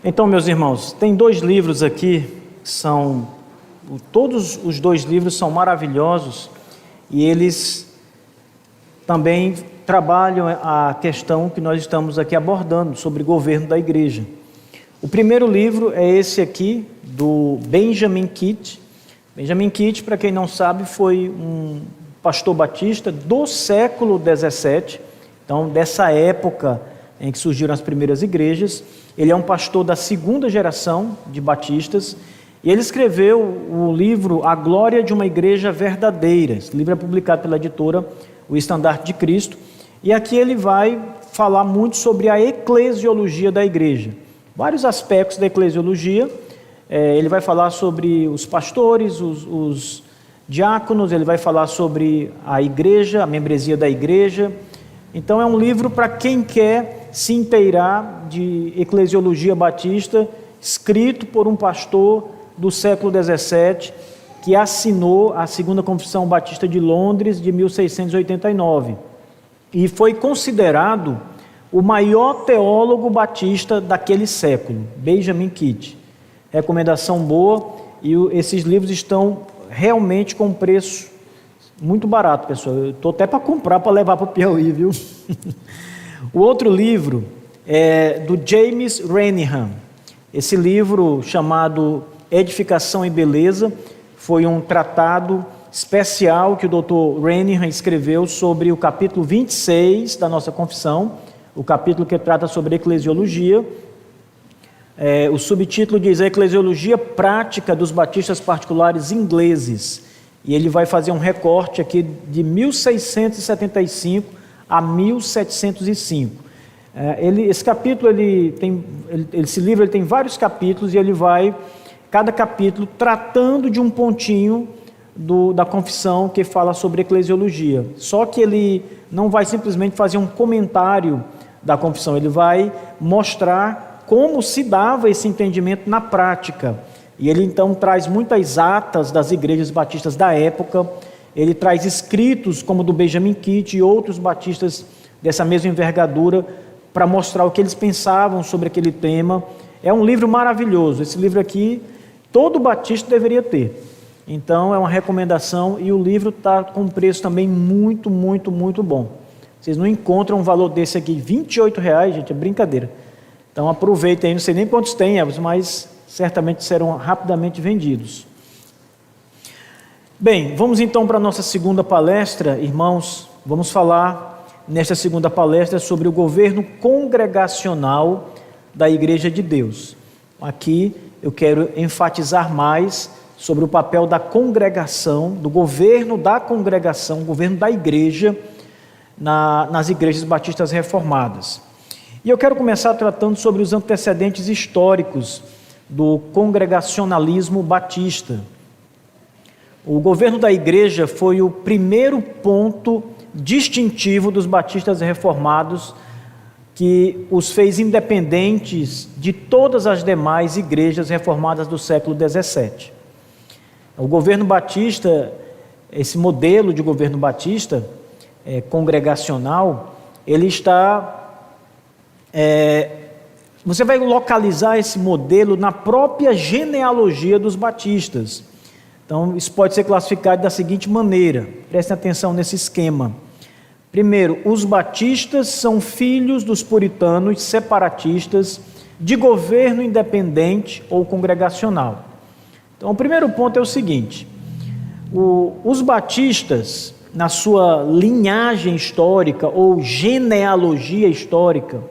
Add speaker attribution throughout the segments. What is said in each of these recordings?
Speaker 1: Então, meus irmãos, tem dois livros aqui, todos os dois livros são maravilhosos e eles também trabalham a questão que nós estamos aqui abordando sobre governo da igreja. O primeiro livro é esse aqui, do Benjamin Kitt. Benjamin Kitt, para quem não sabe, foi um pastor batista do século XVII, então dessa época em que surgiram as primeiras igrejas. Ele é um pastor da segunda geração de batistas e ele escreveu o livro A Glória de uma Igreja Verdadeira. Esse livro é publicado pela editora O Estandarte de Cristo e aqui ele vai falar muito sobre a eclesiologia da igreja, vários aspectos da eclesiologia. Ele vai falar sobre os pastores, os diáconos, ele vai falar sobre a igreja, a membresia da igreja. Então é um livro para quem quer se inteirar de eclesiologia batista, escrito por um pastor do século XVII, que assinou a Segunda Confissão Batista de Londres de 1689 e foi considerado o maior teólogo batista daquele século, Benjamin Kitt. Recomendação boa, e esses livros estão realmente com preço muito barato, pessoal. Eu estou até para comprar, para levar para o Piauí, viu? O outro livro é do James Renihan. Esse livro, chamado Edificação e Beleza, foi um tratado especial que o Dr. Renihan escreveu sobre o capítulo 26 da nossa confissão, o capítulo que trata sobre eclesiologia. O subtítulo diz a eclesiologia prática dos batistas particulares ingleses, e ele vai fazer um recorte aqui de 1675 a 1705. Esse livro tem vários capítulos e ele vai, cada capítulo, tratando de um pontinho da confissão que fala sobre eclesiologia. Só que ele não vai simplesmente fazer um comentário da confissão, ele vai mostrar como se dava esse entendimento na prática. E ele então traz muitas atas das igrejas batistas da época, ele traz escritos como do Benjamin Kitt e outros batistas dessa mesma envergadura para mostrar o que eles pensavam sobre aquele tema. É um livro maravilhoso, esse livro aqui todo batista deveria ter. Então é uma recomendação e o livro está com um preço também muito, muito, muito bom. Vocês não encontram um valor desse aqui, R$28, gente, é brincadeira. Então aproveitem aí, não sei nem quantos tem, mas certamente serão rapidamente vendidos. Bem, vamos então para a nossa segunda palestra, irmãos. Vamos falar nesta segunda palestra sobre o governo congregacional da Igreja de Deus. Aqui eu quero enfatizar mais sobre o papel da congregação, do governo da congregação, o governo da igreja nas igrejas batistas reformadas. E eu quero começar tratando sobre os antecedentes históricos do congregacionalismo batista. O governo da igreja foi o primeiro ponto distintivo dos batistas reformados que os fez independentes de todas as demais igrejas reformadas do século XVII. O governo batista, esse modelo de governo batista congregacional, ele está... você vai localizar esse modelo na própria genealogia dos batistas. Então, isso pode ser classificado da seguinte maneira, prestem atenção nesse esquema. Primeiro, os batistas são filhos dos puritanos separatistas de governo independente ou congregacional. Então, o primeiro ponto é o seguinte, os batistas, na sua linhagem histórica ou genealogia histórica,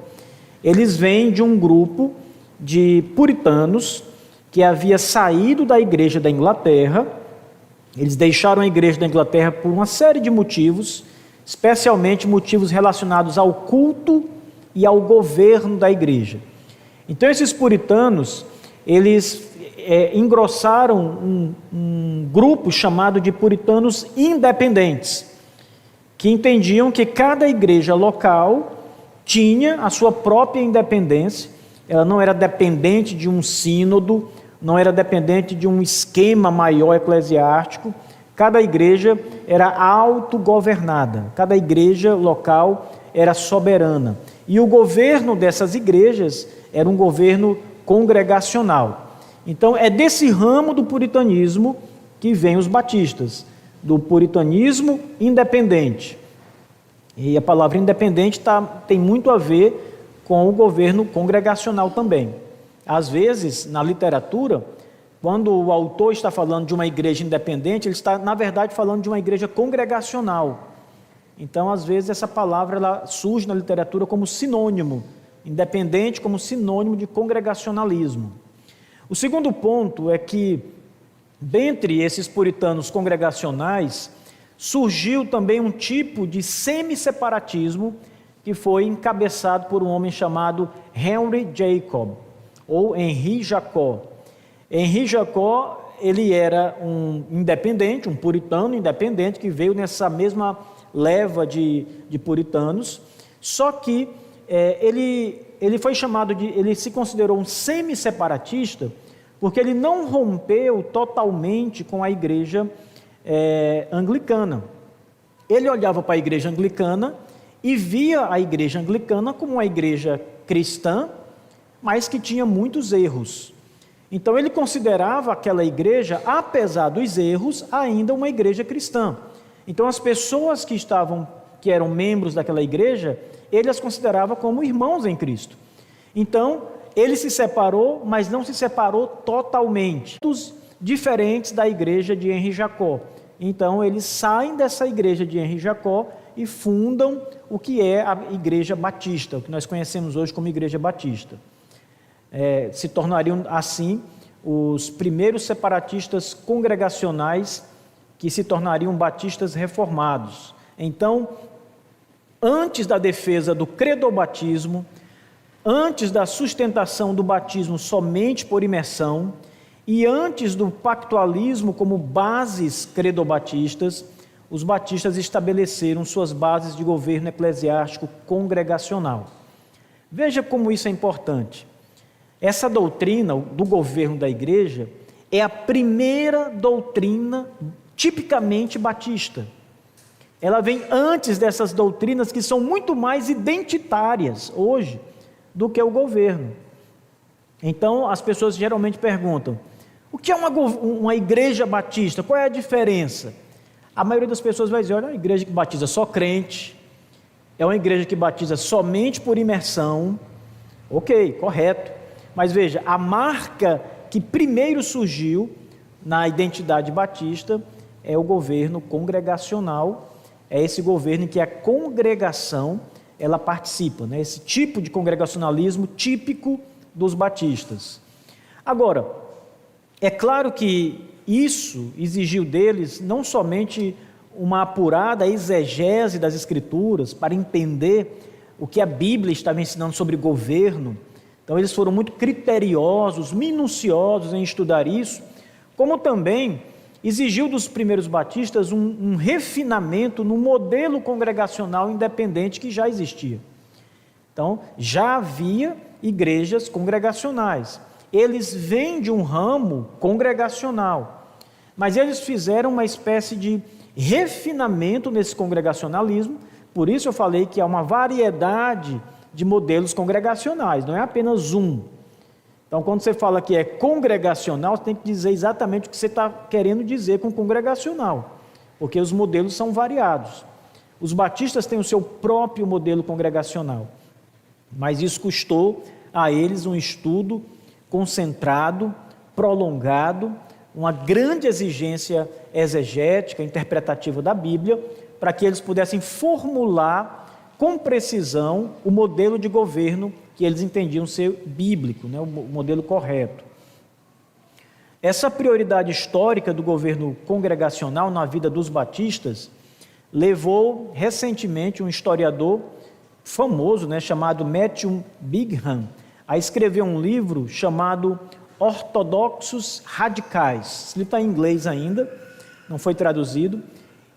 Speaker 1: eles vêm de um grupo de puritanos que havia saído da igreja da Inglaterra. Eles deixaram a igreja da Inglaterra por uma série de motivos, especialmente motivos relacionados ao culto e ao governo da igreja. Então esses puritanos, eles engrossaram um grupo chamado de puritanos independentes, que entendiam que cada igreja local tinha a sua própria independência, ela não era dependente de um sínodo, não era dependente de um esquema maior eclesiástico. Cada igreja era autogovernada, cada igreja local era soberana. E o governo dessas igrejas era um governo congregacional. Então, é desse ramo do puritanismo que vêm os batistas, do puritanismo independente. E a palavra independente tem muito a ver com o governo congregacional também. Às vezes, na literatura, quando o autor está falando de uma igreja independente, ele está, na verdade, falando de uma igreja congregacional. Então, às vezes, essa palavra ela surge na literatura como sinônimo, independente como sinônimo de congregacionalismo. O segundo ponto é que, dentre esses puritanos congregacionais, surgiu também um tipo de semi-separatismo que foi encabeçado por um homem chamado Henry Jacob, ou Henri Jacot. Henri Jacot, ele era um independente, um puritano independente, que veio nessa mesma leva de puritanos, só que ele foi chamado ele se considerou um semi-separatista, porque ele não rompeu totalmente com a igreja anglicana. Ele olhava para a igreja anglicana e via a igreja anglicana como uma igreja cristã, mas que tinha muitos erros. Então ele considerava aquela igreja, apesar dos erros, ainda uma igreja cristã. Então as pessoas que eram membros daquela igreja, ele as considerava como irmãos em Cristo. Então ele se separou, mas não se separou totalmente. Diferentes da igreja de Henri Jacot. Então eles saem dessa igreja de Henri Jacot e fundam o que é a igreja batista, o que nós conhecemos hoje como igreja batista. Se tornariam assim os primeiros separatistas congregacionais que se tornariam batistas reformados. Então, antes da defesa do credobatismo, antes da sustentação do batismo somente por imersão e antes do pactualismo como bases credobatistas, os batistas estabeleceram suas bases de governo eclesiástico congregacional. Veja como isso é importante. Essa doutrina do governo da igreja é a primeira doutrina tipicamente batista. Ela vem antes dessas doutrinas que são muito mais identitárias hoje do que o governo. Então as pessoas geralmente perguntam: o que é uma igreja batista? Qual é a diferença? A maioria das pessoas vai dizer: olha, é uma igreja que batiza só crente, é uma igreja que batiza somente por imersão. Ok, correto. Mas veja, a marca que primeiro surgiu na identidade batista é o governo congregacional, é esse governo em que a congregação ela participa, né? Esse tipo de congregacionalismo típico dos batistas. Agora, é claro que isso exigiu deles não somente uma apurada exegese das Escrituras para entender o que a Bíblia estava ensinando sobre governo. Então eles foram muito criteriosos, minuciosos em estudar isso, como também exigiu dos primeiros batistas um refinamento no modelo congregacional independente que já existia. Então já havia igrejas congregacionais, eles vêm de um ramo congregacional, mas eles fizeram uma espécie de refinamento nesse congregacionalismo. Por isso eu falei que há uma variedade de modelos congregacionais, não é apenas um. Então, quando você fala que é congregacional, você tem que dizer exatamente o que você está querendo dizer com congregacional, porque os modelos são variados. Os batistas têm o seu próprio modelo congregacional, mas isso custou a eles um estudo concentrado, prolongado, uma grande exigência exegética, interpretativa da Bíblia, para que eles pudessem formular com precisão o modelo de governo que eles entendiam ser bíblico, né, o modelo correto. Essa prioridade histórica do governo congregacional na vida dos batistas levou recentemente um historiador famoso, né, chamado Matthew Bingham, a escrever um livro chamado Ortodoxos Radicais. Esse livro está em inglês ainda, não foi traduzido.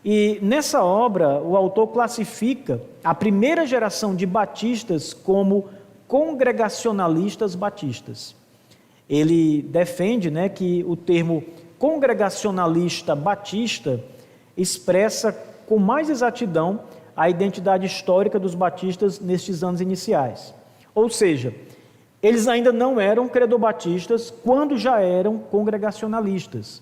Speaker 1: E nessa obra, o autor classifica a primeira geração de batistas como congregacionalistas batistas. Ele defende, né, que o termo congregacionalista batista expressa com mais exatidão a identidade histórica dos batistas nestes anos iniciais. Ou seja, Eles ainda não eram credobatistas quando já eram congregacionalistas.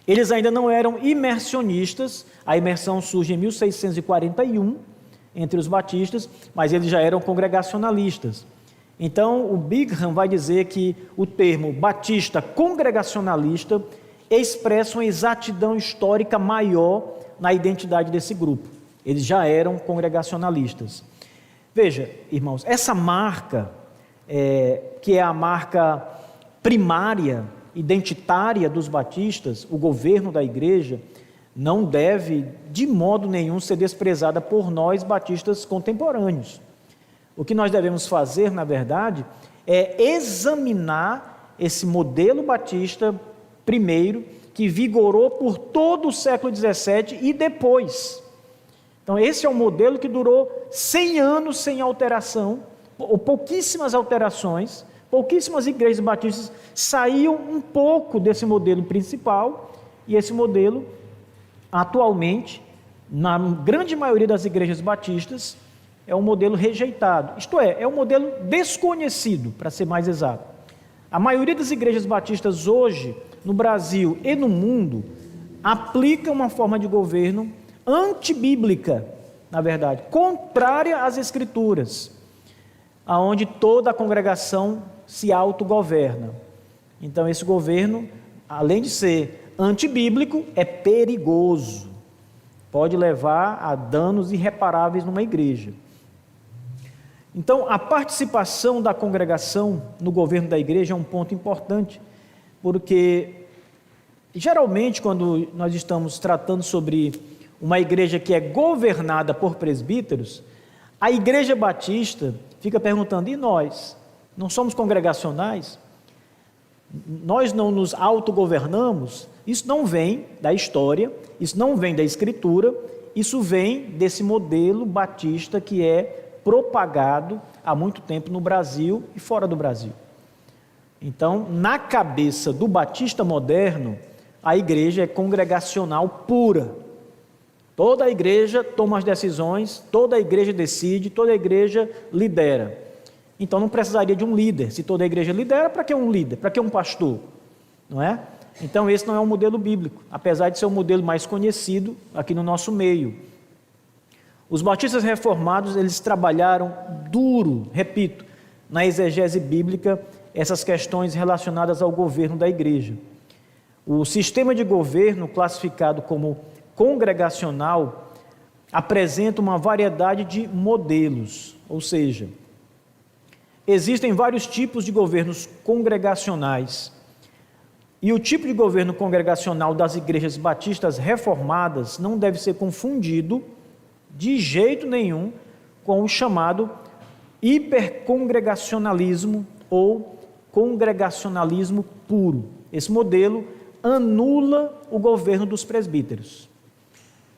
Speaker 1: Eles ainda não eram imersionistas, a imersão surge em 1641 entre os batistas, mas eles já eram congregacionalistas. Então, o Brigham vai dizer que o termo batista congregacionalista expressa uma exatidão histórica maior na identidade desse grupo. Eles já eram congregacionalistas. Veja, irmãos, essa marca, que é a marca primária, identitária dos batistas, o governo da igreja, não deve de modo nenhum ser desprezada por nós batistas contemporâneos. O que nós devemos fazer, na verdade, é examinar esse modelo batista primeiro, que vigorou por todo o século XVII e depois. Então esse é um modelo que durou 100 anos sem alteração, ou pouquíssimas alterações, pouquíssimas igrejas batistas saíam um pouco desse modelo principal, e esse modelo, atualmente, na grande maioria das igrejas batistas, é um modelo rejeitado, isto é um modelo desconhecido, para ser mais exato. A maioria das igrejas batistas hoje, no Brasil e no mundo, aplica uma forma de governo antibíblica, na verdade, contrária às Escrituras, aonde toda a congregação se autogoverna. Então esse governo, além de ser antibíblico, é perigoso, pode levar a danos irreparáveis numa igreja. Então a participação da congregação no governo da igreja é um ponto importante, porque geralmente quando nós estamos tratando sobre uma igreja que é governada por presbíteros, a igreja batista fica perguntando: e nós? Não somos congregacionais? Nós não nos autogovernamos? Isso não vem da história, isso não vem da Escritura, isso vem desse modelo batista que é propagado há muito tempo no Brasil e fora do Brasil. Então, na cabeça do batista moderno, a igreja é congregacional pura. Toda a igreja toma as decisões, toda a igreja decide, toda a igreja lidera. Então não precisaria de um líder. Se toda a igreja lidera, para que um líder? Para que um pastor? Não é? Então esse não é um modelo bíblico, apesar de ser o modelo mais conhecido aqui no nosso meio. Os batistas reformados, eles trabalharam duro, repito, na exegese bíblica, essas questões relacionadas ao governo da igreja. O sistema de governo, classificado como congregacional, apresenta uma variedade de modelos, ou seja, existem vários tipos de governos congregacionais. E o tipo de governo congregacional das igrejas batistas reformadas não deve ser confundido de jeito nenhum com o chamado hipercongregacionalismo ou congregacionalismo puro. Esse modelo anula o governo dos presbíteros.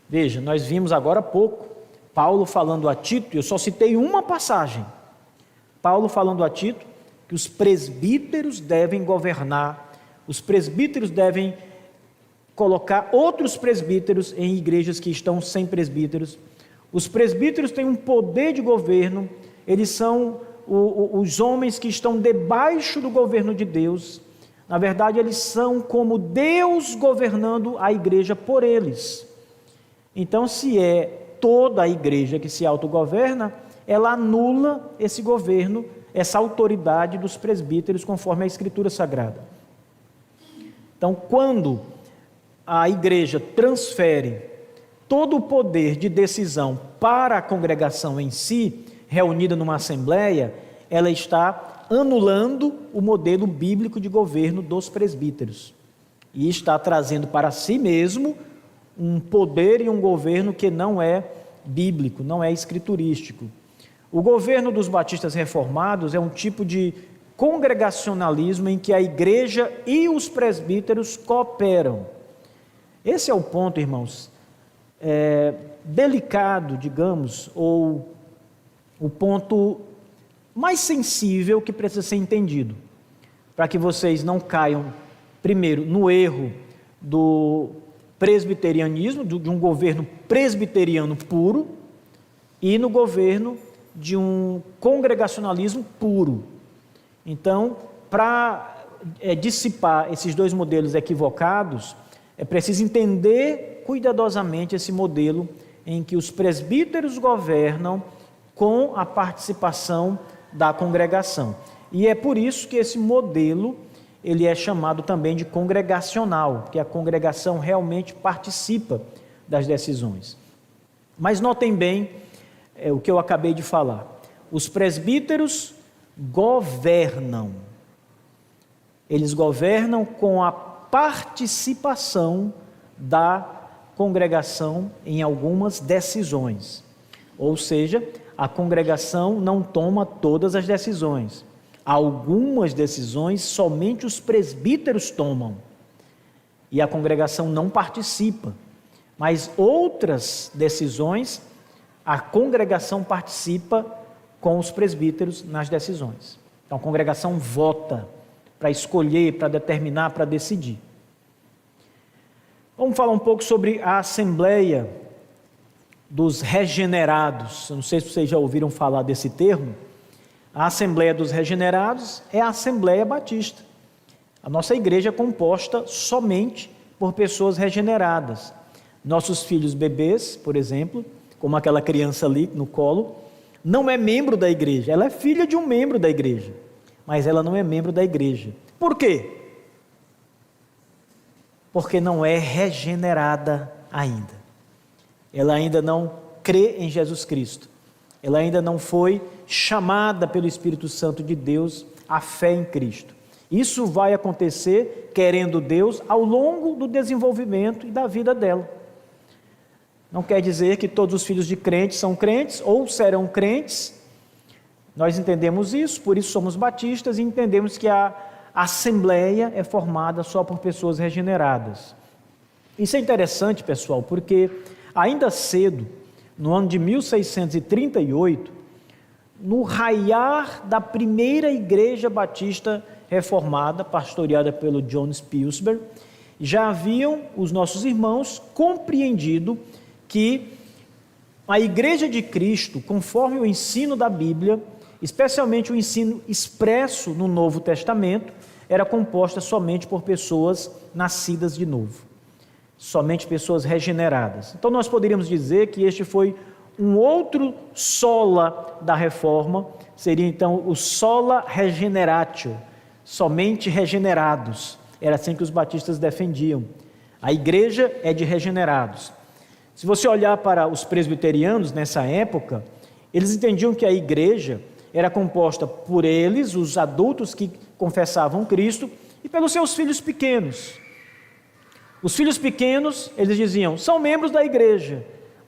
Speaker 1: Veja, nós vimos agora há pouco Paulo falando a Tito, eu só citei uma passagem, Paulo falando a Tito que os presbíteros devem governar, os presbíteros devem colocar outros presbíteros em igrejas que estão sem presbíteros. Os presbíteros têm um poder de governo, eles são os homens que estão debaixo do governo de Deus. Na verdade, eles são como Deus governando a igreja por eles. Então, se é toda a igreja que se autogoverna, ela anula esse governo, essa autoridade dos presbíteros, conforme a Escritura Sagrada. Então, quando a igreja transfere todo o poder de decisão para a congregação em si, reunida numa assembleia, ela está anulando o modelo bíblico de governo dos presbíteros e está trazendo para si mesmo um poder e um governo que não é bíblico, não é escriturístico. O governo dos batistas reformados é um tipo de congregacionalismo em que a igreja e os presbíteros cooperam. Esse é o ponto, irmãos, delicado, digamos, ou o ponto mais sensível que precisa ser entendido, para que vocês não caiam, primeiro, no erro do presbiterianismo, de um governo presbiteriano puro, e no governo de um congregacionalismo puro. Então, para dissipar esses dois modelos equivocados, é preciso entender cuidadosamente esse modelo em que os presbíteros governam com a participação da congregação. E é por isso que esse modelo ele é chamado também de congregacional, porque a congregação realmente participa das decisões. Mas notem bem o que eu acabei de falar. Os presbíteros governam. Eles governam com a participação da congregação em algumas decisões. Ou seja, a congregação não toma todas as decisões. Algumas decisões somente os presbíteros tomam e a congregação não participa. Mas outras decisões, a congregação participa com os presbíteros nas decisões. Então a congregação vota para escolher, para determinar, para decidir. Vamos falar um pouco sobre a Assembleia dos Regenerados. Eu não sei se vocês já ouviram falar desse termo. A Assembleia dos Regenerados é a Assembleia Batista. A nossa igreja é composta somente por pessoas regeneradas. Nossos filhos bebês, por exemplo, como aquela criança ali no colo, não é membro da igreja. Ela é filha de um membro da igreja, mas ela não é membro da igreja. Por quê? Porque não é regenerada ainda. Ela ainda não crê em Jesus Cristo. Ela ainda não foi chamada pelo Espírito Santo de Deus à fé em Cristo. Isso vai acontecer, querendo Deus, ao longo do desenvolvimento e da vida dela. Não quer dizer que todos os filhos de crentes são crentes ou serão crentes. Nós entendemos isso, por isso somos batistas e entendemos que a Assembleia é formada só por pessoas regeneradas. Isso é interessante, pessoal, porque ainda cedo, no ano de 1638, no raiar da primeira igreja batista reformada, pastoreada pelo John Spilsbury, já haviam os nossos irmãos compreendido que a igreja de Cristo, conforme o ensino da Bíblia, especialmente o ensino expresso no Novo Testamento, era composta somente por pessoas nascidas de novo, somente pessoas regeneradas. Então nós poderíamos dizer que este foi um outro sola da reforma, seria então o sola regeneratio, somente regenerados. Era assim que os batistas defendiam. A igreja é de regenerados. Se você olhar para os presbiterianos nessa época, eles entendiam que a igreja era composta por eles, os adultos que confessavam Cristo, e pelos seus filhos pequenos. Os filhos pequenos, eles diziam, são membros da igreja,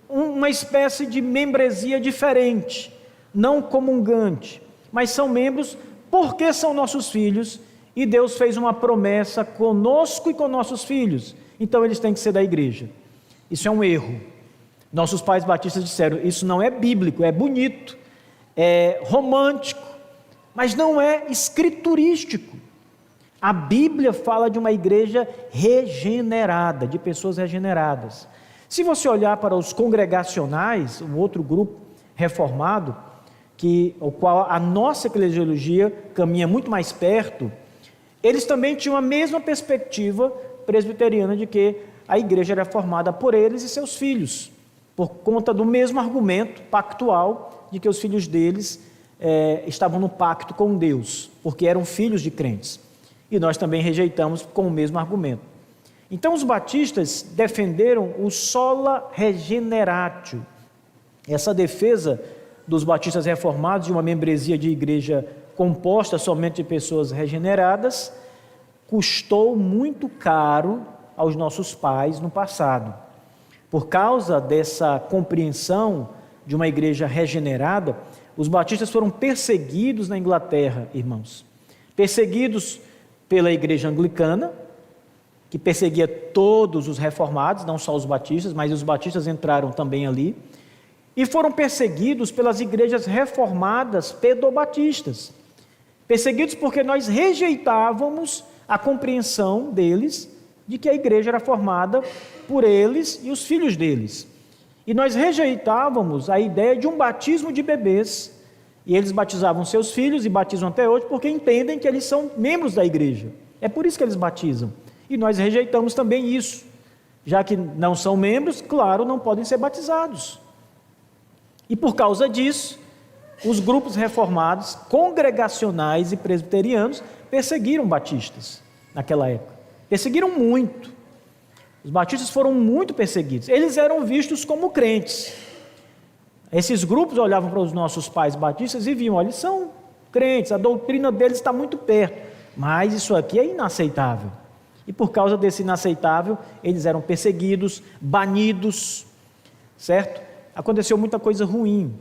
Speaker 1: uma espécie de membresia diferente, não comungante, mas são membros porque são nossos filhos, e Deus fez uma promessa conosco e com nossos filhos, então eles têm que ser da igreja. Isso é um erro. Nossos pais batistas disseram, isso não é bíblico, é bonito, é romântico, mas não é escriturístico. A Bíblia fala de uma igreja regenerada, de pessoas regeneradas. Se você olhar para os congregacionais, um outro grupo reformado, o qual a nossa eclesiologia caminha muito mais perto, eles também tinham a mesma perspectiva presbiteriana de que a igreja era formada por eles e seus filhos, por conta do mesmo argumento pactual de que os filhos deles estavam no pacto com Deus, porque eram filhos de crentes. E nós também rejeitamos com o mesmo argumento. Então os batistas defenderam o sola regeneratio. Essa defesa dos batistas reformados de uma membresia de igreja composta somente de pessoas regeneradas custou muito caro aos nossos pais no passado. Por causa dessa compreensão de uma igreja regenerada, os batistas foram perseguidos na Inglaterra, irmãos. Perseguidos pela igreja anglicana, que perseguia todos os reformados, não só os batistas, mas os batistas entraram também ali, e foram perseguidos pelas igrejas reformadas pedobatistas. Perseguidos porque nós rejeitávamos a compreensão deles de que a igreja era formada por eles e os filhos deles. E nós rejeitávamos a ideia de um batismo de bebês, E eles batizavam seus filhos e batizam até hoje porque entendem que eles são membros da igreja. É por isso que eles batizam. E nós rejeitamos também isso. Já que não são membros, claro, não podem ser batizados. E por causa disso, os grupos reformados, congregacionais e presbiterianos perseguiram batistas naquela época. Perseguiram muito. Os batistas foram muito perseguidos. Eles eram vistos como crentes. Esses grupos olhavam para os nossos pais batistas e viam, olha, eles são crentes, a doutrina deles está muito perto, mas isso aqui é inaceitável. E por causa desse inaceitável, eles eram perseguidos, banidos, certo? Aconteceu muita coisa ruim.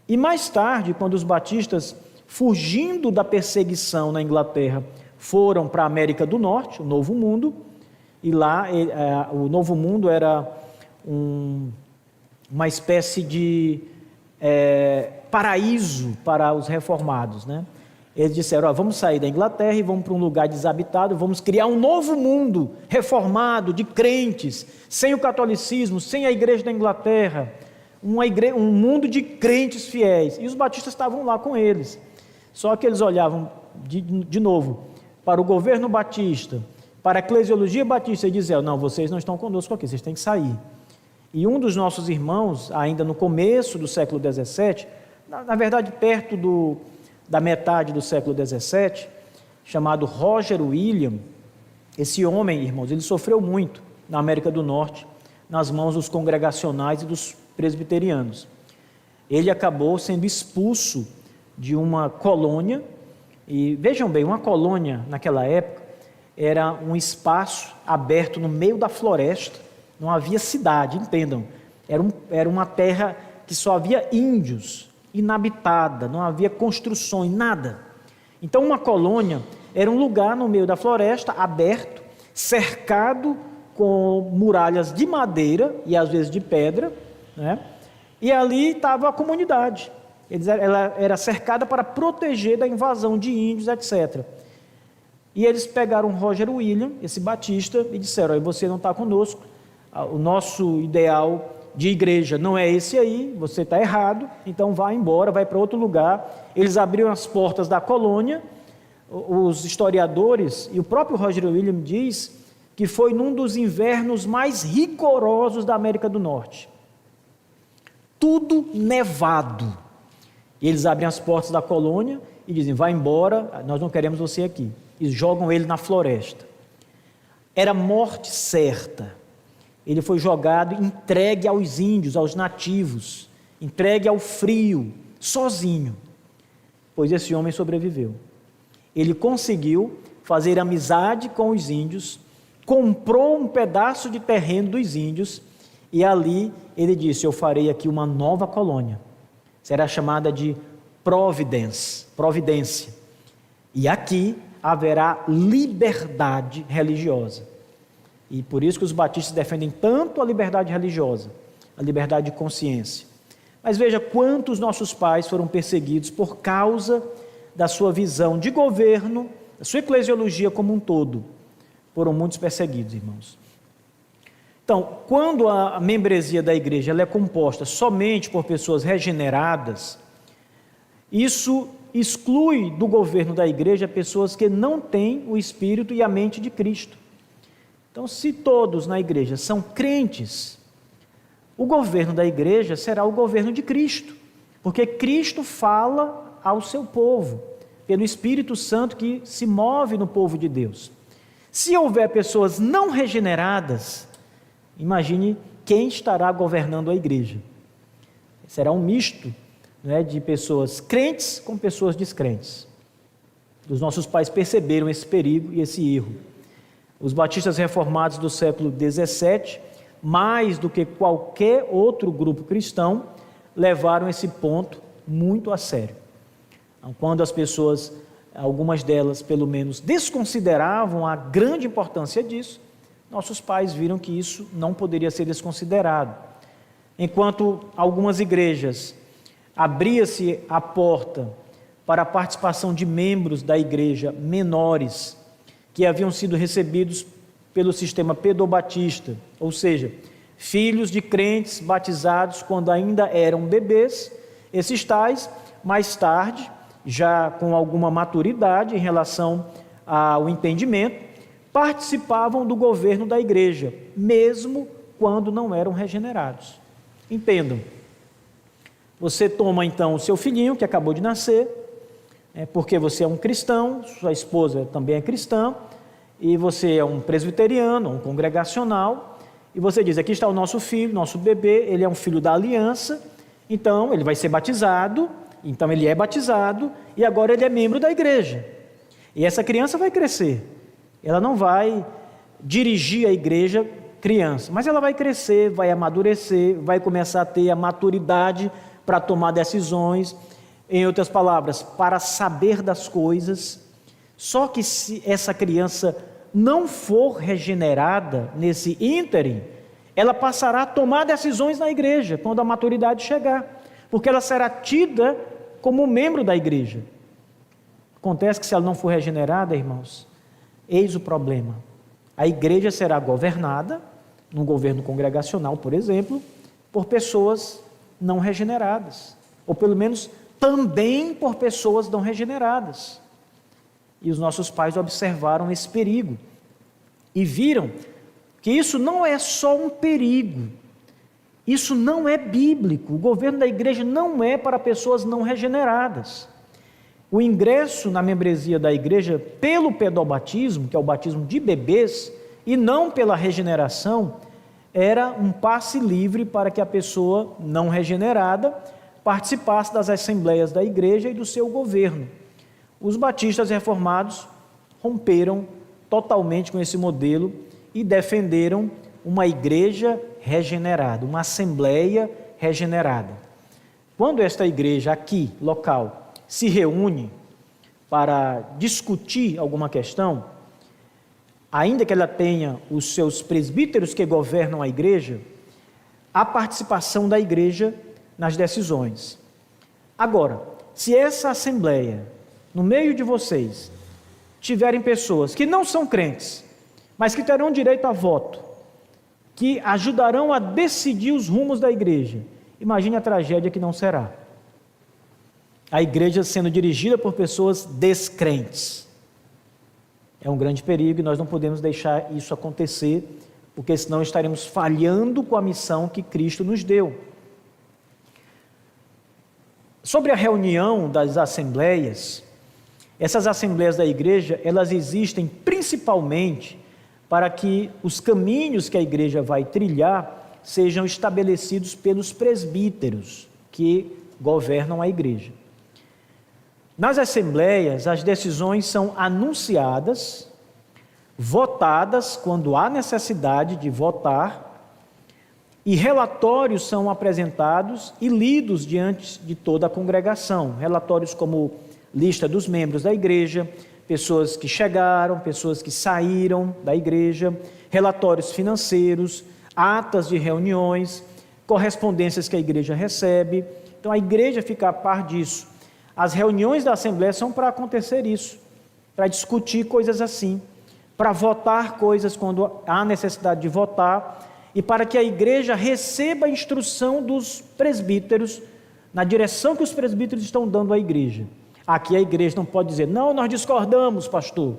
Speaker 1: E mais tarde, quando os batistas, fugindo da perseguição na Inglaterra, foram para a América do Norte, o Novo Mundo, e lá o Novo Mundo era uma espécie de paraíso para os reformados, né? Eles disseram, vamos sair da Inglaterra e vamos para um lugar desabitado, vamos criar um novo mundo reformado, de crentes, sem o catolicismo, sem a igreja da Inglaterra, um mundo de crentes fiéis. E os batistas estavam lá com eles. Só que eles olhavam, de novo, para o governo batista, para a eclesiologia batista e diziam, não, vocês não estão conosco aqui, vocês têm que sair. E um dos nossos irmãos, ainda no começo do século XVII, na verdade perto da metade do século XVII, chamado Roger William, esse homem, irmãos, ele sofreu muito na América do Norte, nas mãos dos congregacionais e dos presbiterianos. Ele acabou sendo expulso de uma colônia, e vejam bem, uma colônia naquela época era um espaço aberto no meio da floresta, não havia cidade, entendam, era uma terra que só havia índios, inabitada, não havia construções, nada. Então uma colônia era um lugar no meio da floresta, aberto, cercado com muralhas de madeira e às vezes de pedra, né? E ali estava a comunidade. Ela era cercada para proteger da invasão de índios, etc. E eles pegaram Roger William, esse batista, e disseram, você não está conosco, o nosso ideal de igreja não é esse aí, você está errado, então vá embora, vai para outro lugar. Eles abriram as portas da colônia. Os historiadores, e o próprio Roger William diz, que foi num dos invernos mais rigorosos da América do Norte. Tudo nevado. E eles abrem as portas da colônia e dizem, vai embora, nós não queremos você aqui. E jogam ele na floresta. Era morte certa. Ele foi jogado, entregue aos índios, aos nativos, entregue ao frio, sozinho, pois esse homem sobreviveu. Ele conseguiu fazer amizade com os índios, comprou um pedaço de terreno dos índios e ali ele disse, eu farei aqui uma nova colônia, será chamada de Providência, e aqui haverá liberdade religiosa. E por isso que os batistas defendem tanto a liberdade religiosa, a liberdade de consciência. Mas veja quantos nossos pais foram perseguidos por causa da sua visão de governo, da sua eclesiologia como um todo. Foram muitos perseguidos, irmãos. Então, quando a membresia da igreja ela é composta somente por pessoas regeneradas, isso exclui do governo da igreja pessoas que não têm o espírito e a mente de Cristo. Então, se todos na igreja são crentes, o governo da igreja será o governo de Cristo, porque Cristo fala ao seu povo, pelo Espírito Santo que se move no povo de Deus. Se houver pessoas não regeneradas, imagine quem estará governando a igreja. Será um misto, né, de pessoas crentes com pessoas descrentes. Os nossos pais perceberam esse perigo e esse erro. Os batistas reformados do século XVII, mais do que qualquer outro grupo cristão, levaram esse ponto muito a sério. Quando as pessoas, algumas delas pelo menos, desconsideravam a grande importância disso, nossos pais viram que isso não poderia ser desconsiderado. Enquanto algumas igrejas abria-se a porta para a participação de membros da igreja menores, que haviam sido recebidos pelo sistema pedobatista, ou seja, filhos de crentes batizados quando ainda eram bebês, esses tais mais tarde, já com alguma maturidade em relação ao entendimento, participavam do governo da igreja, mesmo quando não eram regenerados. Entendam. Você toma então o seu filhinho que acabou de nascer, porque você é um cristão, sua esposa também é cristã, e você é um presbiteriano, um congregacional, e você diz, aqui está o nosso filho, nosso bebê, ele é um filho da aliança, então ele vai ser batizado, então ele é batizado, e agora ele é membro da igreja. E essa criança vai crescer, ela não vai dirigir a igreja criança, mas ela vai crescer, vai amadurecer, vai começar a ter a maturidade para tomar decisões, em outras palavras, para saber das coisas. Só que se essa criança não for regenerada nesse ínterim, ela passará a tomar decisões na igreja, quando a maturidade chegar, porque ela será tida como membro da igreja. Acontece que se ela não for regenerada, irmãos, eis o problema. A igreja será governada, num governo congregacional, por exemplo, por pessoas não regeneradas, ou pelo menos também por pessoas não regeneradas. E os nossos pais observaram esse perigo e viram que isso não é só um perigo, isso não é bíblico. O governo da igreja não é para pessoas não regeneradas. O ingresso na membresia da igreja pelo pedobatismo, que é o batismo de bebês, e não pela regeneração, era um passe livre para que a pessoa não regenerada participasse das assembleias da igreja e do seu governo. Os batistas reformados romperam totalmente com esse modelo e defenderam uma igreja regenerada, uma assembleia regenerada. Quando esta igreja aqui, local, se reúne para discutir alguma questão, ainda que ela tenha os seus presbíteros que governam a igreja, há participação da igreja nas decisões. Agora, se essa assembleia, no meio de vocês, tiverem pessoas que não são crentes, mas que terão direito a voto, que ajudarão a decidir os rumos da igreja, imagine a tragédia que não será. A igreja sendo dirigida por pessoas descrentes. É um grande perigo e nós não podemos deixar isso acontecer, porque senão estaremos falhando com a missão que Cristo nos deu. Sobre a reunião das assembleias, essas assembleias da igreja, elas existem principalmente para que os caminhos que a igreja vai trilhar sejam estabelecidos pelos presbíteros que governam a igreja. Nas assembleias, as decisões são anunciadas, votadas quando há necessidade de votar, e relatórios são apresentados e lidos diante de toda a congregação. Relatórios como lista dos membros da igreja, pessoas que chegaram, pessoas que saíram da igreja, relatórios financeiros, atas de reuniões, correspondências que a igreja recebe. Então a igreja fica a par disso. As reuniões da Assembleia são para acontecer isso, para discutir coisas assim, para votar coisas quando há necessidade de votar, e para que a igreja receba a instrução dos presbíteros, na direção que os presbíteros estão dando à igreja. Aqui a igreja não pode dizer, não, nós discordamos, pastor,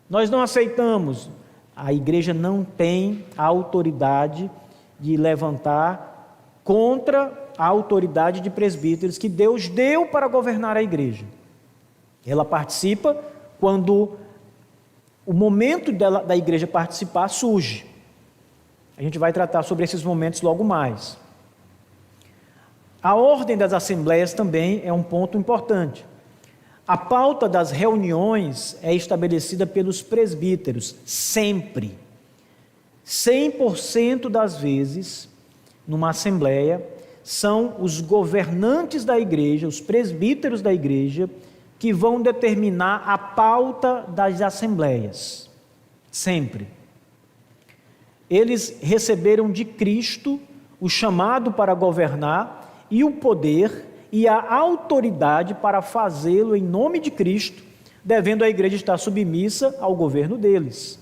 Speaker 1: nós não aceitamos. A igreja não tem a autoridade de levantar contra a autoridade de presbíteros que Deus deu para governar a igreja. Ela participa quando o momento da igreja participar surge. A gente vai tratar sobre esses momentos logo mais. A ordem das assembleias também é um ponto importante. A pauta das reuniões é estabelecida pelos presbíteros, sempre. 100% das vezes, numa assembleia, são os governantes da igreja, os presbíteros da igreja, que vão determinar a pauta das assembleias. Sempre. Eles receberam de Cristo o chamado para governar e o poder e a autoridade para fazê-lo em nome de Cristo, devendo a igreja estar submissa ao governo deles.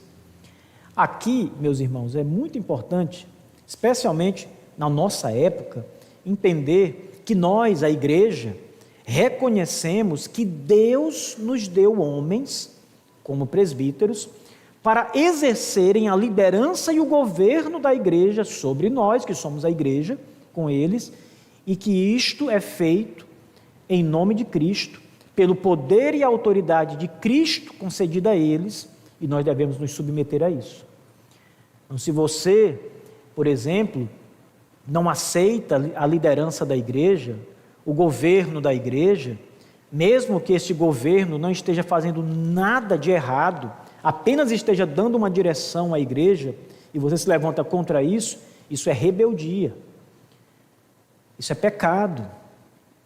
Speaker 1: Aqui, meus irmãos, é muito importante, especialmente na nossa época, entender que nós, a igreja, reconhecemos que Deus nos deu homens, como presbíteros, para exercerem a liderança e o governo da igreja sobre nós, que somos a igreja, com eles, e que isto é feito em nome de Cristo, pelo poder e autoridade de Cristo concedida a eles, e nós devemos nos submeter a isso. Então, se você, por exemplo, não aceita a liderança da igreja, o governo da igreja, mesmo que este governo não esteja fazendo nada de errado, apenas esteja dando uma direção à igreja, e você se levanta contra isso, isso é rebeldia, isso é pecado,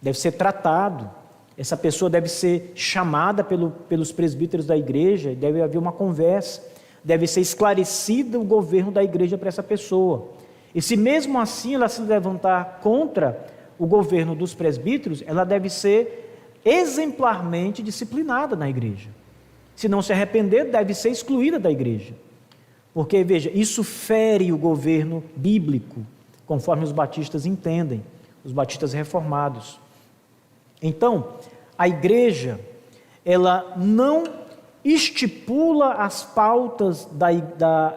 Speaker 1: deve ser tratado, essa pessoa deve ser chamada pelos presbíteros da igreja, deve haver uma conversa, deve ser esclarecido o governo da igreja para essa pessoa. E se mesmo assim ela se levantar contra o governo dos presbíteros, ela deve ser exemplarmente disciplinada na igreja. Se não se arrepender, deve ser excluída da igreja. Porque, veja, isso fere o governo bíblico, conforme os batistas entendem, os batistas reformados. Então, a igreja, ela não estipula as pautas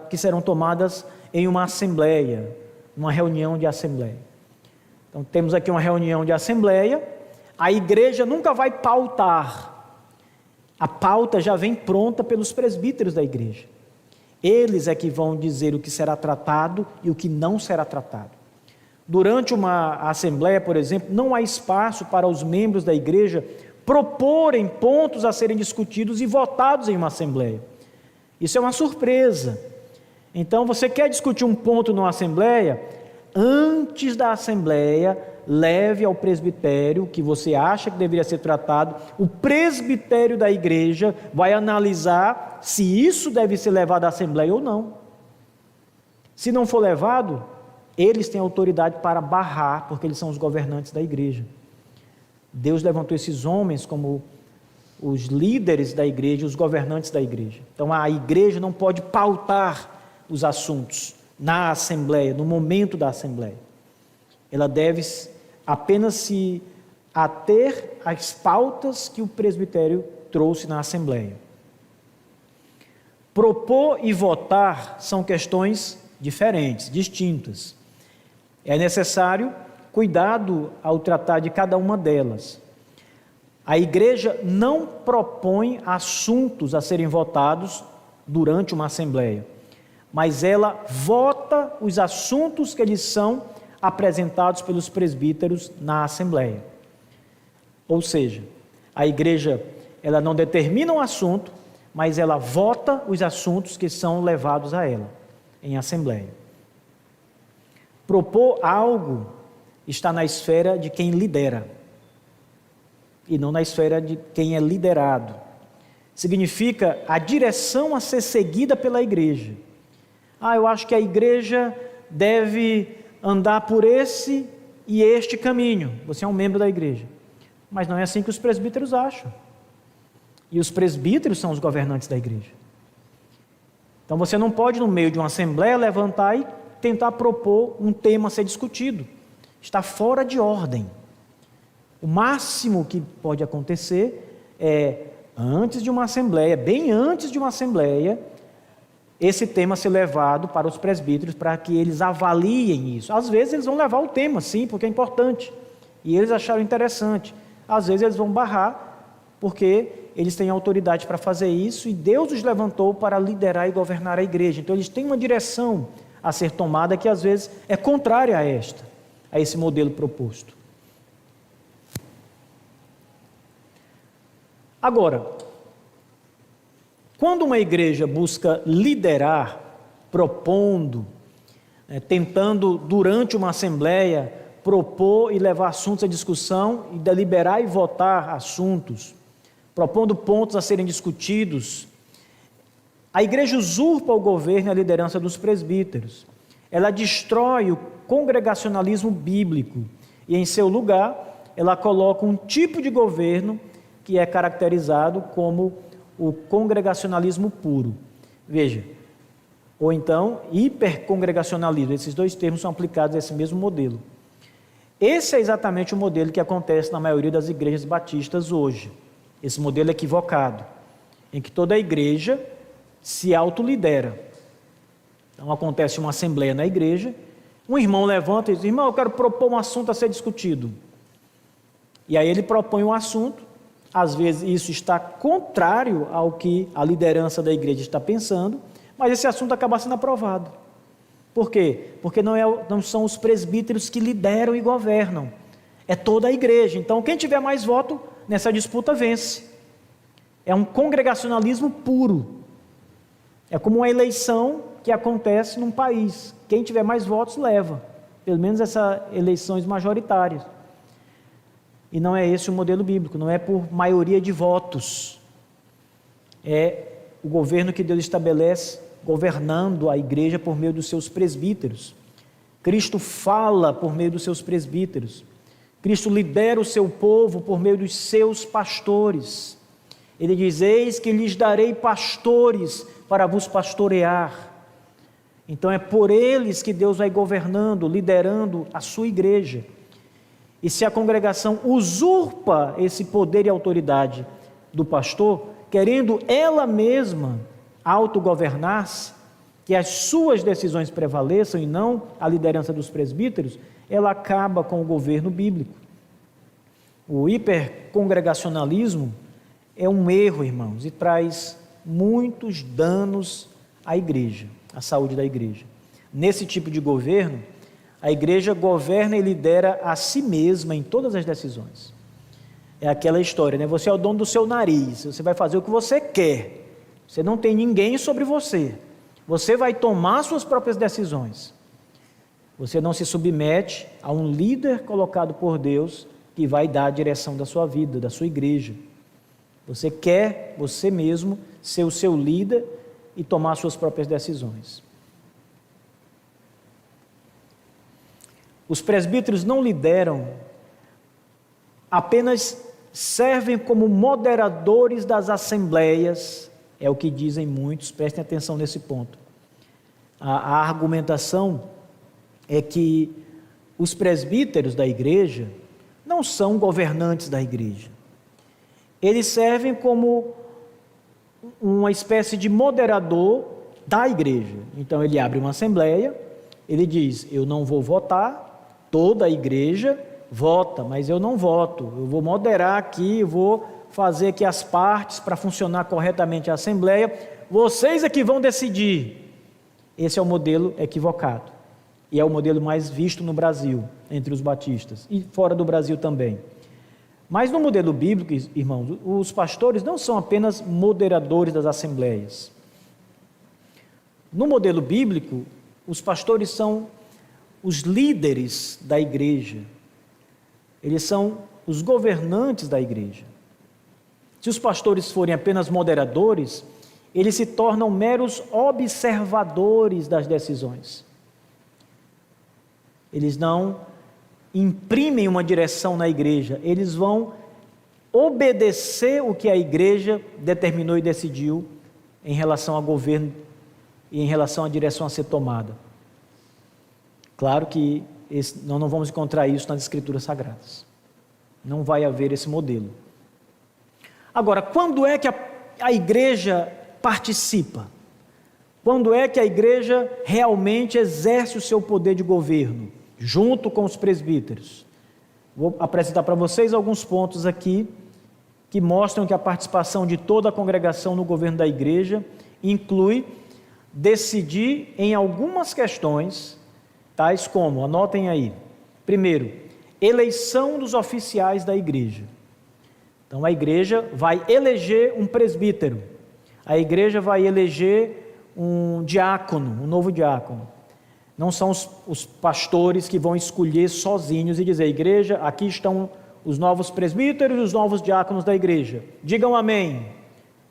Speaker 1: que serão tomadas em uma assembleia, uma reunião de assembleia. Então, temos aqui uma reunião de assembleia, a igreja nunca vai pautar, a pauta já vem pronta pelos presbíteros da igreja. Eles é que vão dizer o que será tratado e o que não será tratado. Durante uma assembleia, por exemplo, não há espaço para os membros da igreja proporem pontos a serem discutidos e votados em uma assembleia. Isso é uma surpresa. Então, você quer discutir um ponto numa assembleia? Antes da assembleia, leve ao presbitério que você acha que deveria ser tratado. O presbitério da igreja vai analisar se isso deve ser levado à assembleia ou não. Se não for levado, eles têm autoridade para barrar, porque eles são os governantes da igreja. Deus levantou esses homens como os líderes da igreja, os governantes da igreja. Então a igreja não pode pautar os assuntos na assembleia, no momento da assembleia. Ela deve apenas se ater às pautas que o presbitério trouxe na assembleia. Propor e votar são questões diferentes, distintas. É necessário cuidado ao tratar de cada uma delas. A igreja não propõe assuntos a serem votados durante uma assembleia, mas ela vota os assuntos que lhes são apresentados pelos presbíteros na assembleia. Ou seja, a igreja ela não determina um assunto, mas ela vota os assuntos que são levados a ela em assembleia. Propor algo está na esfera de quem lidera e não na esfera de quem é liderado. Significa a direção a ser seguida pela igreja. Eu acho que a igreja deve andar por esse e este caminho. Você é um membro da igreja. Mas não é assim que os presbíteros acham. E os presbíteros são os governantes da igreja. Então você não pode, no meio de uma assembleia, levantar e tentar propor um tema a ser discutido. Está fora de ordem. O máximo que pode acontecer é, antes de uma assembleia, bem antes de uma assembleia, esse tema ser levado para os presbíteros para que eles avaliem isso. Às vezes eles vão levar o tema, sim, porque é importante. E eles acharam interessante. Às vezes eles vão barrar, porque eles têm autoridade para fazer isso e Deus os levantou para liderar e governar a igreja. Então eles têm uma direção a ser tomada que às vezes é contrária a esse modelo proposto. Agora, quando uma igreja busca liderar, propondo, tentando durante uma assembleia propor e levar assuntos à discussão e deliberar e votar assuntos, propondo pontos a serem discutidos, a igreja usurpa o governo e a liderança dos presbíteros. Ela destrói o congregacionalismo bíblico e, em seu lugar, ela coloca um tipo de governo que é caracterizado como o congregacionalismo puro. Veja, ou então hipercongregacionalismo. Esses dois termos são aplicados a esse mesmo modelo. Esse é exatamente o modelo que acontece na maioria das igrejas batistas hoje. Esse modelo equivocado, em que toda a igreja se autolidera. Então acontece uma assembleia na igreja, um irmão levanta e diz: irmão, eu quero propor um assunto a ser discutido. E aí ele propõe um assunto, às vezes isso está contrário ao que a liderança da igreja está pensando, mas esse assunto acaba sendo aprovado. Por quê? Porque não são os presbíteros que lideram e governam, é toda a igreja. Então quem tiver mais voto nessa disputa vence. É um congregacionalismo puro. É como uma eleição que acontece num país. Quem tiver mais votos leva, pelo menos essas eleições majoritárias. E não é esse o modelo bíblico, não é por maioria de votos. É o governo que Deus estabelece, governando a igreja por meio dos seus presbíteros. Cristo fala por meio dos seus presbíteros. Cristo lidera o seu povo por meio dos seus pastores. Ele diz: eis que lhes darei pastores para vos pastorear. Então é por eles que Deus vai governando, liderando a sua igreja. E se a congregação usurpa esse poder e autoridade do pastor, querendo ela mesma autogovernar-se, que as suas decisões prevaleçam e não a liderança dos presbíteros, ela acaba com o governo bíblico. O hipercongregacionalismo é um erro, irmãos, e traz muitos danos à igreja, à saúde da igreja. Nesse tipo de governo, a igreja governa e lidera a si mesma em todas as decisões. É aquela história, né? Você é o dono do seu nariz, você vai fazer o que você quer. Você não tem ninguém sobre você. Você vai tomar suas próprias decisões. Você não se submete a um líder colocado por Deus que vai dar a direção da sua vida, da sua igreja. Você quer, você mesmo, ser o seu líder e tomar suas próprias decisões. Os presbíteros não lideram, apenas servem como moderadores das assembleias, é o que dizem muitos, prestem atenção nesse ponto. A argumentação é que os presbíteros da igreja não são governantes da igreja. Eles servem como uma espécie de moderador da igreja. Então ele abre uma assembleia, ele diz: eu não vou votar, toda a igreja vota, mas eu não voto, eu vou moderar aqui, eu vou fazer aqui as partes para funcionar corretamente a assembleia, vocês é que vão decidir. Esse é o modelo equivocado, e é o modelo mais visto no Brasil, entre os batistas, e fora do Brasil também. Mas no modelo bíblico, irmãos, os pastores não são apenas moderadores das assembleias. No modelo bíblico, os pastores são os líderes da igreja. Eles são os governantes da igreja. Se os pastores forem apenas moderadores, eles se tornam meros observadores das decisões. Eles não imprimem uma direção na igreja, eles vão obedecer o que a igreja determinou e decidiu em relação ao governo e em relação à direção a ser tomada. Claro que nós não vamos encontrar isso nas Escrituras Sagradas. Não vai haver esse modelo. Agora, quando é que a igreja participa? Quando é que a igreja realmente exerce o seu poder de governo, junto com os presbíteros? Vou apresentar para vocês alguns pontos aqui que mostram que a participação de toda a congregação no governo da igreja inclui decidir em algumas questões, tais como, anotem aí, primeiro, eleição dos oficiais da igreja. Então a igreja vai eleger um presbítero, a igreja vai eleger um diácono, um novo diácono. Não são os pastores que vão escolher sozinhos e dizer: igreja, aqui estão os novos presbíteros e os novos diáconos da igreja, digam amém.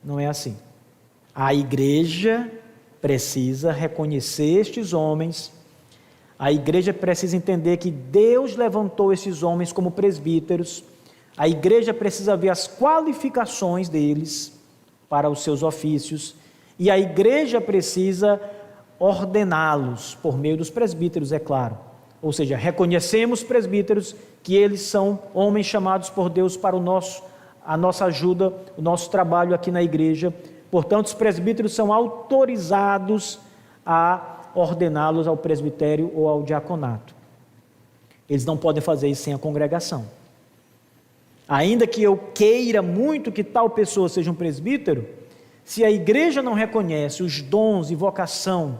Speaker 1: Não é assim. A igreja precisa reconhecer estes homens, a igreja precisa entender que Deus levantou esses homens como presbíteros, a igreja precisa ver as qualificações deles para os seus ofícios, e a igreja precisa ordená-los por meio dos presbíteros, é claro, ou seja, reconhecemos presbíteros que eles são homens chamados por Deus para a nossa ajuda, o nosso trabalho aqui na igreja. Portanto, os presbíteros são autorizados a ordená-los ao presbitério ou ao diaconato. Eles não podem fazer isso sem a congregação. Ainda que eu queira muito que tal pessoa seja um presbítero, se a igreja não reconhece os dons e vocação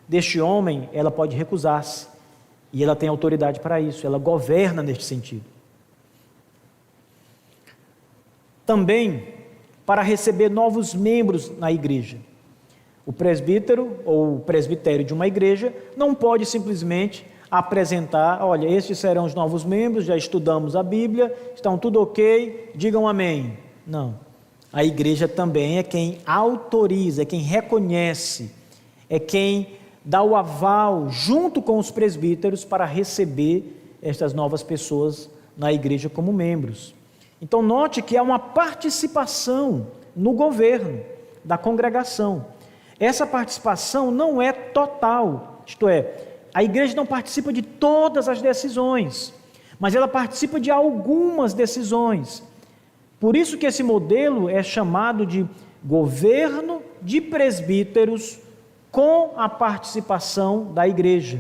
Speaker 1: deste homem, ela pode recusar-se. E ela tem autoridade para isso, ela governa neste sentido. Também, para receber novos membros na igreja. O presbítero ou o presbitério de uma igreja não pode simplesmente apresentar, olha, estes serão os novos membros, já estudamos a Bíblia, estão tudo ok, digam amém. Não. A igreja também é quem autoriza, é quem reconhece, é quem dá o aval junto com os presbíteros para receber estas novas pessoas na igreja como membros. Então note que há uma participação no governo da congregação. Essa participação não é total, isto é, a igreja não participa de todas as decisões, mas ela participa de algumas decisões. Por isso que esse modelo é chamado de governo de presbíteros com a participação da igreja.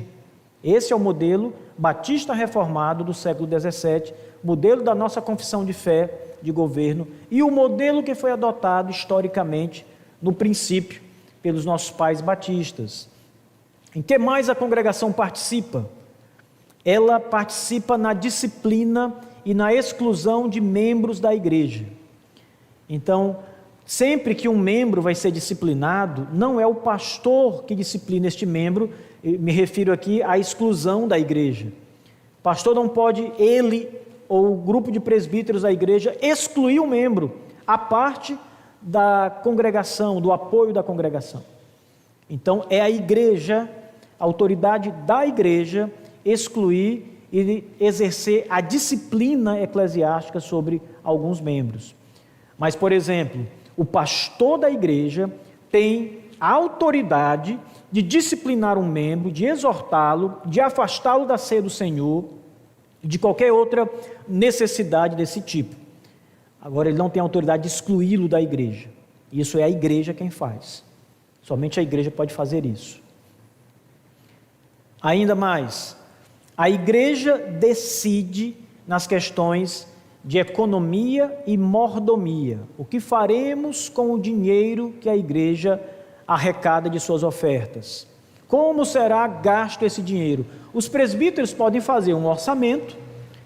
Speaker 1: Esse é o modelo batista reformado do século XVII, modelo da nossa confissão de fé de governo e o modelo que foi adotado historicamente no princípio pelos nossos pais batistas. Em que mais a congregação participa? Ela participa na disciplina e na exclusão de membros da igreja. Então, sempre que um membro vai ser disciplinado, não é o pastor que disciplina este membro, me refiro aqui à exclusão da igreja. O pastor não pode, ele ou o grupo de presbíteros da igreja, excluir o membro, a parte da congregação, do apoio da congregação. Então, é a igreja, a autoridade da igreja, excluir e exercer a disciplina eclesiástica sobre alguns membros. Mas, por exemplo, o pastor da igreja tem a autoridade de disciplinar um membro, de exortá-lo, de afastá-lo da ceia do Senhor, de qualquer outra necessidade desse tipo. Agora, ele não tem a autoridade de excluí-lo da igreja. Isso é a igreja quem faz. Somente a igreja pode fazer isso. Ainda mais, a igreja decide nas questões de economia e mordomia. O que faremos com o dinheiro que a igreja arrecada de suas ofertas? Como será gasto esse dinheiro? Os presbíteros podem fazer um orçamento,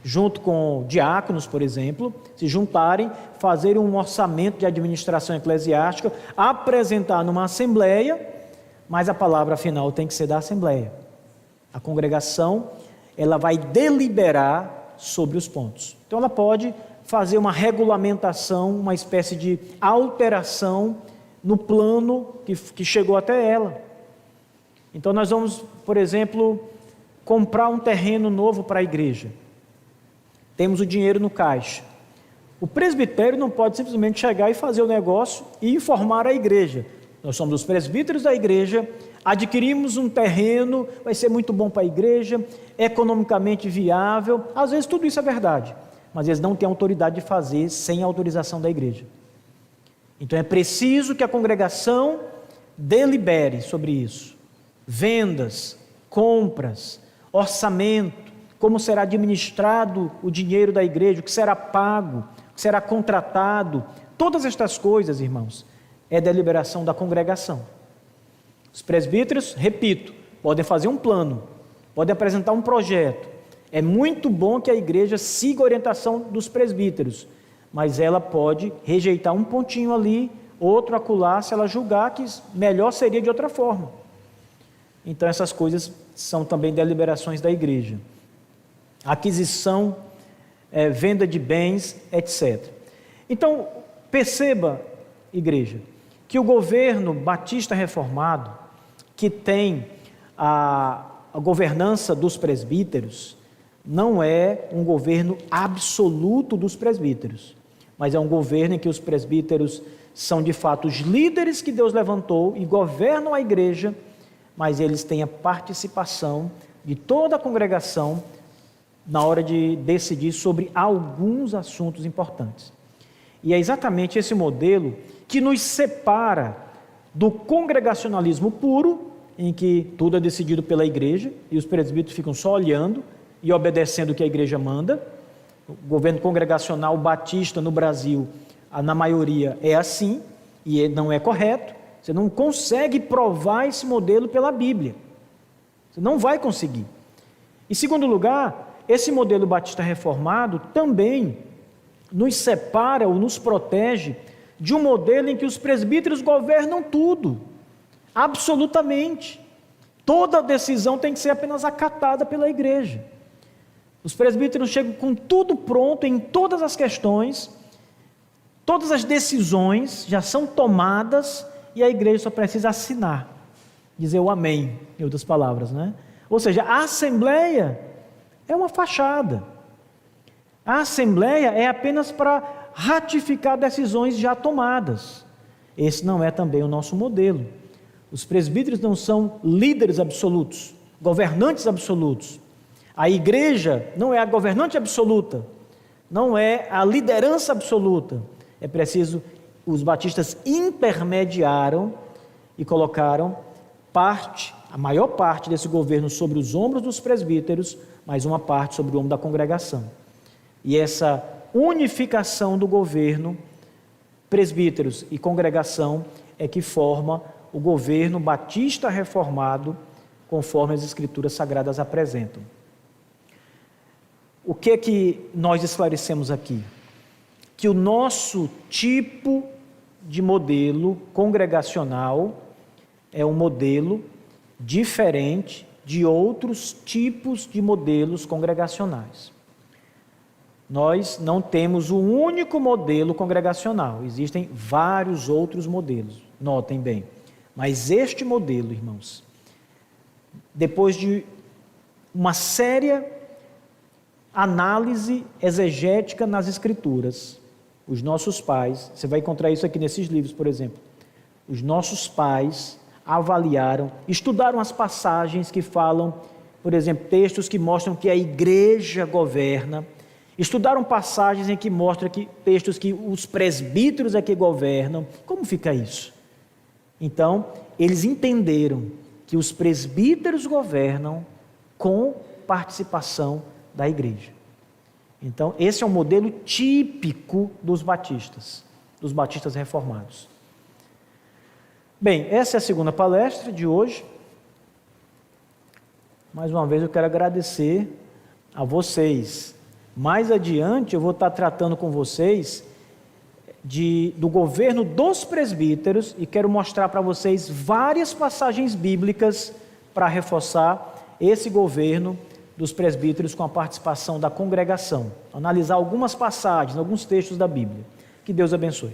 Speaker 1: junto com diáconos, por exemplo, se juntarem, fazer um orçamento de administração eclesiástica, apresentar numa assembleia, mas a palavra final tem que ser da assembleia. A congregação, ela vai deliberar sobre os pontos. Então ela pode fazer uma regulamentação, uma espécie de alteração no plano que chegou até ela. Então nós vamos, por exemplo, comprar um terreno novo para a igreja. Temos o dinheiro no caixa. O presbitério não pode simplesmente chegar e fazer o negócio e informar a igreja. Nós somos os presbíteros da igreja, adquirimos um terreno, vai ser muito bom para a igreja, economicamente viável. Às vezes tudo isso é verdade, mas eles não têm autoridade de fazer sem a autorização da igreja. Então é preciso que a congregação delibere sobre isso. Vendas, compras, orçamento, como será administrado o dinheiro da igreja, o que será pago, o que será contratado. Todas estas coisas, irmãos, é deliberação da congregação. Os presbíteros, repito, podem fazer um plano, podem apresentar um projeto. É muito bom que a igreja siga a orientação dos presbíteros, mas ela pode rejeitar um pontinho ali, outro acolá, se ela julgar que melhor seria de outra forma. Então essas coisas são também deliberações da igreja. Aquisição, venda de bens, etc. Então, perceba, igreja, que o governo batista reformado, que tem a governança dos presbíteros, não é um governo absoluto dos presbíteros, mas é um governo em que os presbíteros são de fato os líderes que Deus levantou e governam a igreja, mas eles têm a participação de toda a congregação na hora de decidir sobre alguns assuntos importantes. E é exatamente esse modelo que nos separa do congregacionalismo puro, em que tudo é decidido pela igreja e os presbíteros ficam só olhando e obedecendo o que a igreja manda. O governo congregacional batista no Brasil, na maioria, é assim, e não é correto. Você não consegue provar esse modelo pela Bíblia. Você não vai conseguir. Em segundo lugar, esse modelo batista reformado também nos separa ou nos protege de um modelo em que os presbíteros governam tudo, absolutamente. Toda decisão tem que ser apenas acatada pela igreja. Os presbíteros chegam com tudo pronto em todas as questões, todas as decisões já são tomadas e a igreja só precisa assinar, dizer o amém, em outras palavras, né? Ou seja, a assembleia é uma fachada. A assembleia é apenas para ratificar decisões já tomadas. Esse não é também o nosso modelo. Os presbíteros não são líderes absolutos, governantes absolutos. A igreja não é a governante absoluta, não é a liderança absoluta. É preciso, os batistas intermediaram e colocaram a maior parte desse governo sobre os ombros dos presbíteros, mas uma parte sobre o ombro da congregação. E essa unificação do governo, presbíteros e congregação, é que forma o governo batista reformado, conforme as Escrituras Sagradas apresentam. O que é que nós esclarecemos aqui? Que o nosso tipo de modelo congregacional é um modelo diferente de outros tipos de modelos congregacionais. Nós não temos um único modelo congregacional, existem vários outros modelos, notem bem. Mas este modelo, irmãos, depois de uma séria análise exegética nas Escrituras, os nossos pais, você vai encontrar isso aqui nesses livros, por exemplo, os nossos pais avaliaram, estudaram as passagens que falam, por exemplo, textos que mostram que a igreja governa, estudaram passagens em que mostram que textos que os presbíteros é que governam. Como fica isso? Então, eles entenderam que os presbíteros governam com participação da igreja. Então, esse é um modelo típico dos batistas reformados. Bem, essa é a segunda palestra de hoje. Mais uma vez eu quero agradecer a vocês. Mais adiante eu vou estar tratando com vocês do governo dos presbíteros e quero mostrar para vocês várias passagens bíblicas para reforçar esse governo dos presbíteros com a participação da congregação. Analisar algumas passagens, alguns textos da Bíblia. Que Deus abençoe.